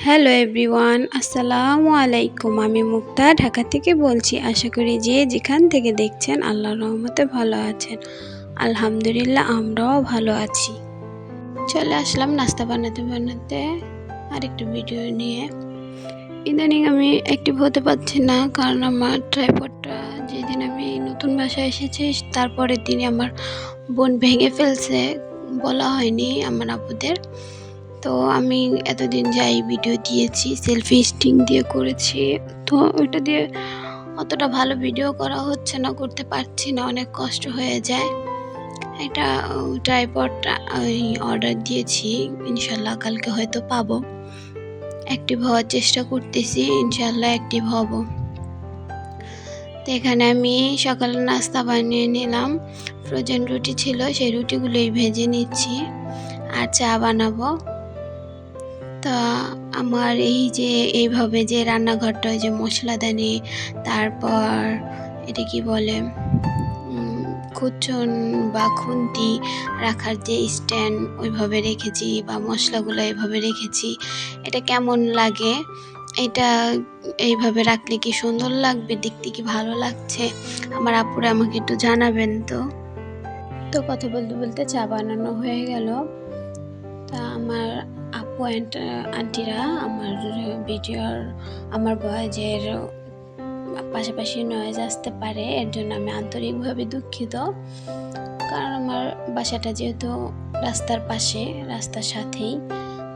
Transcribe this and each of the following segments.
Hello everyone, আসসালামু আলাইকুম। আমি মুক্তা ঢাকা থেকে বলছি। আশা করি যে যেখান থেকে দেখছেন আল্লাহর রহমতে ভালো আছেন। আলহামদুলিল্লাহ, আমরাও ভালো আছি। চলে আসলাম নাস্তা বানাতে বানাতে আরেকটু ভিডিও নিয়ে। ইদানিং আমি অ্যাক্টিভ হতে পারছি না, কারণ আমার ট্রাইপডটা যেদিন আমি নতুন বাসায় এসেছি তারপরের দিনই আমার বোন ভেঙে ফেলছে, বলা হয়নি আমার আপুদের। তো আমি এতদিন যাই ভিডিও দিয়েছি, সেলফি স্টিক দিয়ে করেছি, তো ওইটা দিয়ে অতটা ভালো ভিডিও করা হচ্ছে না, করতে পারছি না, অনেক কষ্ট হয়ে যায়। একটা ট্রাইপডটা অর্ডার দিয়েছি, ইনশাল্লাহ কালকে হয়তো পাবো। অ্যাক্টিভ হওয়ার চেষ্টা করতেছি, ইনশাল্লাহ অ্যাক্টিভ হব। তো এখানে আমি সকালে নাস্তা বানিয়ে নিলাম। ফ্রোজেন রুটি ছিল, সেই রুটিগুলোই ভেজে নিচ্ছি আর চা বানাবো। তা আমার এই যে এইভাবে যে রান্নাঘরটা, যে মশলাদানি, তারপর এটা কি বলে খুচুন বা খুন্তি রাখার যে স্ট্যান্ড, ওইভাবে রেখেছি, বা মশলাগুলো এইভাবে রেখেছি, এটা কেমন লাগে? এটা এইভাবে রাখলে কি সুন্দর লাগবে, দেখতে কি ভালো লাগছে? আমার আপুরা আমাকে একটু জানাবেন। তো কথা বলতে বলতে চা বানানো হয়ে গেল। তা আমার আপু অ্যান্ড আন্টিরা আমার ভিডিওর, আমার ভয়েসের পাশাপাশি নয়েজ আসতে পারে, এর জন্য আমি আন্তরিকভাবে দুঃখিত। কারণ আমার বাসাটা যেহেতু রাস্তার পাশে, রাস্তার সাথেই,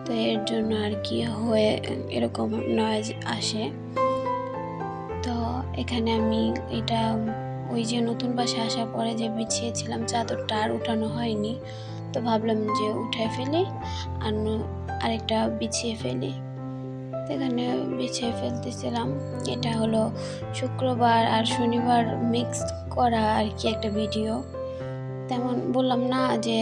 তো এর জন্য আর কি হয়ে এরকম নয়েজ আসে। তো এখানে আমি এটা ওই যে নতুন বাসায় আসার পরে যে বিছিয়েছিলাম চাদরটা আর উঠানো হয়নি, তো ভাবলাম যে উঠায় ফেলি আর আরেকটা বিছিয়ে ফেলি। এখানে বিছিয়ে ফেলতেছিলাম। এটা হলো শুক্রবার আর শনিবার মিক্স করা আর কি একটা ভিডিও। তেমন বললাম না যে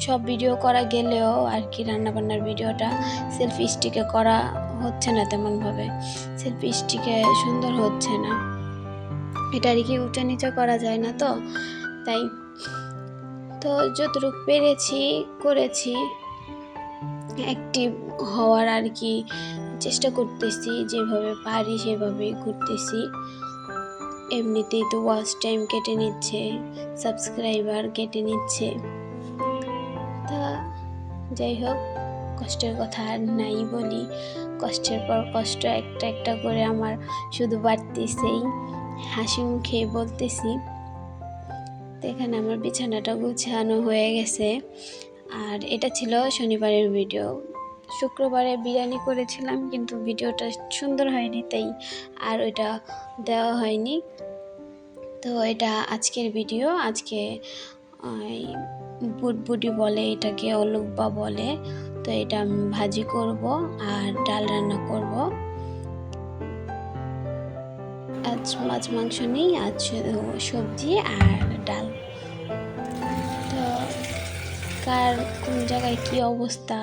সব ভিডিও করা গেলেও আর কি রান্নাবান্নার ভিডিওটা সেলফি স্টিকে করা হচ্ছে না, তেমনভাবে সেলফি স্টিকে সুন্দর হচ্ছে না। এটা আর কি উঁচা নিচা করা যায় না, তো তাই তো যতটুকু পেরেছি করেছি, অ্যাক্টিভ হওয়ার আর কি চেষ্টা করতেছি, যেভাবে পারি সেভাবেই করতেছি। এমনিতেই তো ওয়াচ টাইম কেটে নিচ্ছে, সাবস্ক্রাইবার কেটে নিচ্ছে। তা যাই হোক, কষ্টের কথা আর নাই বলি। কষ্টের পর কষ্ট একটা একটা করে আমার শুধু বাড়তেছেই, হাসি মুখে বলতেছি। তো এখানে আমার বিছানাটা গুছানো হয়ে গেছে। আর এটা ছিল শনিবারের ভিডিও। শুক্রবারে বিরিয়ানি করেছিলাম, কিন্তু ভিডিওটা সুন্দর হয়নি, তাই আর ওইটা দেওয়া হয়নি। তো এটা আজকের ভিডিও। আজকে বুটবুটি বলে এটাকে, অলুব্বা বলে। তো এটা আমি ভাজি করব আর ডাল রান্না করব। আজ মাছ মাংস নেই, আজ সবজি আর ডাল। তো কার কোন জায়গায় কি অবস্থা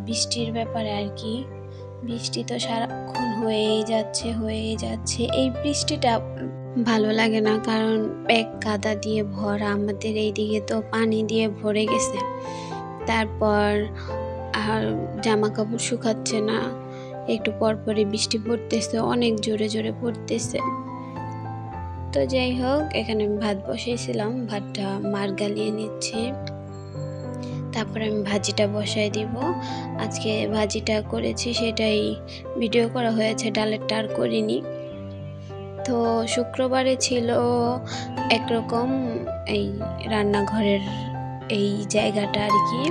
বৃষ্টির ব্যাপারে আর কি। বৃষ্টি তো সারাক্ষণ হয়েই যাচ্ছে। এই বৃষ্টিটা ভালো লাগে না, কারণ ব্যাগ কাদা দিয়ে ভরা। আমাদের এইদিকে তো পানি দিয়ে ভরে গেছে। তারপর আর জামা কাপড় শুকাচ্ছে না, একটু পরপরই বৃষ্টি পড়তেছে, অনেক জোরে জোরে পড়তেছে। তো যাই হোক, এখানে আমি ভাত বসাইছিলাম, ভাতটা মার গালিয়ে নিচ্ছি। তারপরে আমি ভাজিটা বসাই দিব। আজকে ভাজিটা করেছি সেটাই ভিডিও করা হয়েছে, ডালেরটা আর করিনি। তো শুক্রবারে ছিল একরকম এই রান্নাঘরের এই জায়গাটা আর কি,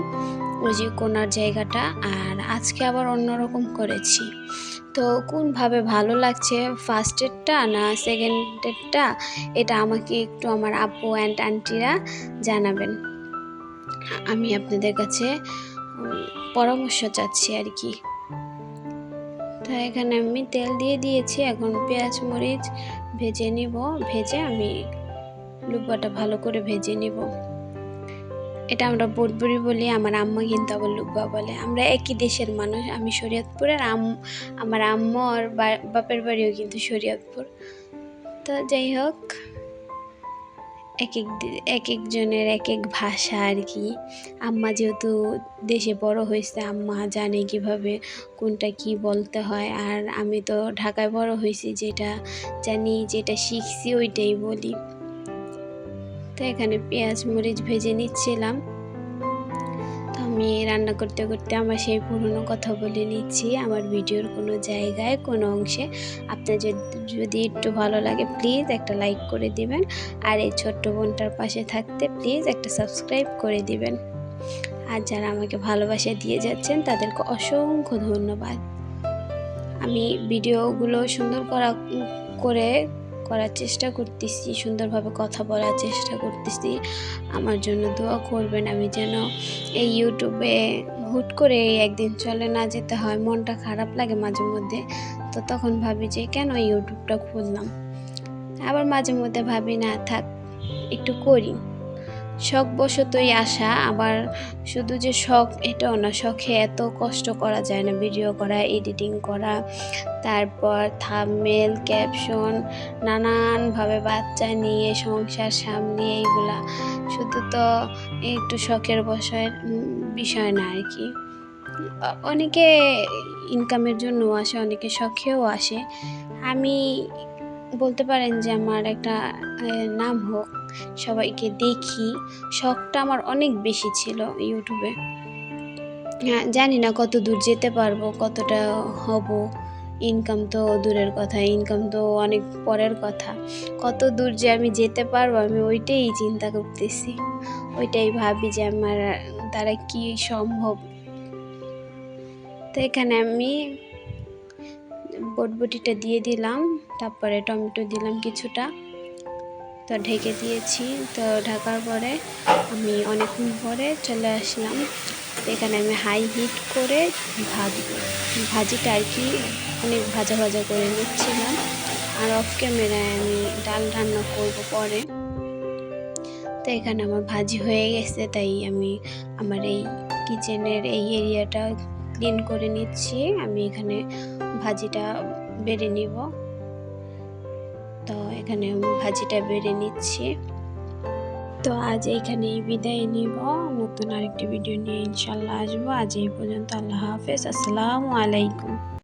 ওই যে কোনার জায়গাটা, আর আজকে আবার অন্যরকম করেছি। তো কোনভাবে ভালো লাগছে, ফার্স্টেরটা না সেকেন্ডেরটা, এটা আমাকে একটু আমার আপু অ্যান্ড আন্টিরা জানাবেন। আমি আপনাদের কাছে পরামর্শ চাচ্ছি আর কি। তো এখানে আমি তেল দিয়ে দিয়েছি, এখন পেঁয়াজ মরিচ ভেজে নিব। ভেজে আমি লুব্বাটা ভালো করে ভেজে নিব। এটা আমরা বুটবুড়ি বলি, আমার আম্মা কিন্তু আবার লুব্বা বলে। আমরা একই দেশের মানুষ। আমি শরীয়তপুরের, আমার আম্মার বাপের বাড়িও কিন্তু শরীয়তপুর। তো যাই হোক, একেকজনের একেক ভাষা আর কি। আম্মা যেহেতু দেশে বড় হয়েছে, আম্মা জানে কিভাবে কোনটা কি বলতে হয়। আর আমি তো ঢাকায় বড় হয়েছি, যেটা জানি যেটা শিখছি ওইটাই বলি। তো এখানে পেঁয়াজ মরিচ ভেজে নিচ্ছিলাম। তো আমি রান্না করতে করতে আমার সেই পুরনো কথা বলে নিচ্ছি। আমার ভিডিওর কোনো জায়গায় কোনো অংশে আপনার যদি একটু ভালো লাগে প্লিজ একটা লাইক করে দিবেন। আর এই ছোট্ট বোনটার পাশে থাকতে প্লিজ একটা সাবস্ক্রাইব করে দিবেন। আর যারা আমাকে ভালোবাসা দিয়ে যাচ্ছেন তাদেরকে অসংখ্য ধন্যবাদ। আমি ভিডিওগুলো সুন্দর করার চেষ্টা করতেছি, সুন্দরভাবে কথা বলার চেষ্টা করতেছি। আমার জন্য দোয়া করবেন, আমি যেন এই ইউটিউবে হুট করে একদিন চলে না যেতে হয়। মনটা খারাপ লাগে মাঝে মধ্যে, তো তখন ভাবি যে কেন ইউটিউবটা খুললাম। আবার মাঝে মধ্যে ভাবি না থাক একটু করি, শখবশতই আসা। আবার শুধু যে শখ এটাও না, শখে এত কষ্ট করা যায় না। ভিডিও করা, এডিটিং করা, তারপর থাম্বনেল, ক্যাপশন, নানানভাবে বাচ্চা নিয়ে সংসার সামলিয়ে এইগুলা শুধু তো একটু শখের বিষয় না আর কি। অনেকে ইনকামের জন্য আসে, অনেকে শখেও আসে। আমি বলতে পারেন যে আমার একটা নাম হোক, সবাইকে দেখি, শখটা আমার অনেক বেশি ছিল ইউটিউবে। হ্যাঁ, জানি না কত দূর যেতে পারবো, কতটা হব। ইনকাম তো দূরের কথা, ইনকাম তো অনেক পরের কথা। কত দূর যে আমি যেতে পারবো আমি ওইটাই চিন্তা করতেছি, ওইটাই ভাবি যে আমার দ্বারা কি সম্ভব। তো এখানে আমি বটবটিটা দিয়ে দিলাম, তারপরে টমেটো দিলাম কিছুটা, তো ঢেকে দিয়েছি। তো ঢাকার পরে আমি অনেকক্ষণ পরে চলে আসলাম। এখানে আমি হাই হিট করে ভাজিটা আর কি অনেক ভাজা ভাজা করে নিচ্ছিলাম। আর অফ ক্যামেরায় আমি ডাল রান্না করব পরে। তো এখানে আমার ভাজি হয়ে গেছে, তাই আমি আমার এই কিচেনের এই এরিয়াটা ক্লিন করে নিচ্ছি। আমি এখানে ভাজিটা বেড়ে নিব। তো এখানে ভাজিটা বেড়ে নিচ্ছি। তো আজ এইখানেই বিদায় নিব, নতুন আরেকটি ভিডিও নিয়ে ইনশাল্লাহ আসবো। আজ এই পর্যন্ত, আল্লাহ হাফেজ, আসসালামু আলাইকুম।